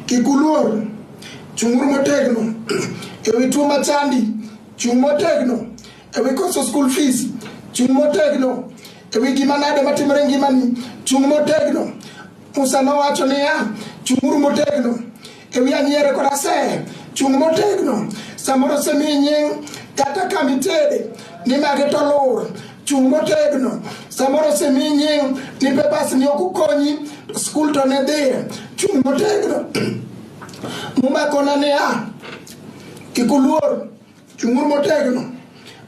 Kikuluor, chunguru motegno, ewi tuo machandi, chung motegno, ewi koso school fees, chung motegno, ewi gimanade matimore ngimani, chung motegno. Musa nowacho niya, chunguru motegno, ewi anyiere kod aseye, chung motegno. Samoro semi nying kata kamitede, ni mage to lur, chung motegno. Samoro semi nying ni pepas ni okukonyi, school to ne dhiye, chung motegno. Muma kona niya, Kikuluor, chunguru motegno,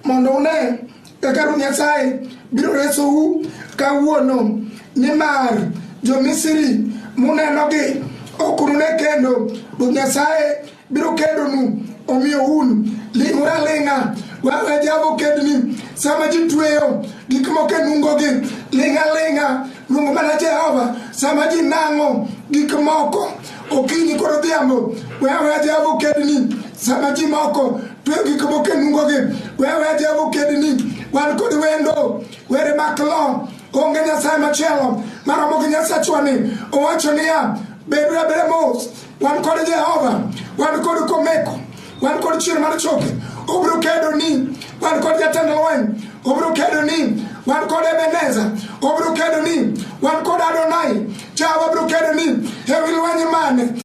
mondo une kaka Nyasaye biro resou kawuono, nimar jo Misri munenogi okurune kendo, Ruoth Nyasaye biro kedonu omiyo un ling'ura ling'a wawe jabo kedni sama ji tweyo gik moko e nungogi ling'a ling'a nungo mana Jehova sama ji nang'o gik moko okinyi kod odhiambo wawe jabo kedni sama ji moko tweyo gik moko e nungogi wawe jabo kedni wan kod wendo were maklo onge Nyasaye machielo maromo gi Nyasachwani owacho niya beduru abeda mos wan kod Jehova wan kod Komeko wan kod chir mar choke obro kedo ni wan kod jatend lweny obro kedo ni wan kod Ebeneza obro kedo ni wan kod Adonai Jehova obro kedo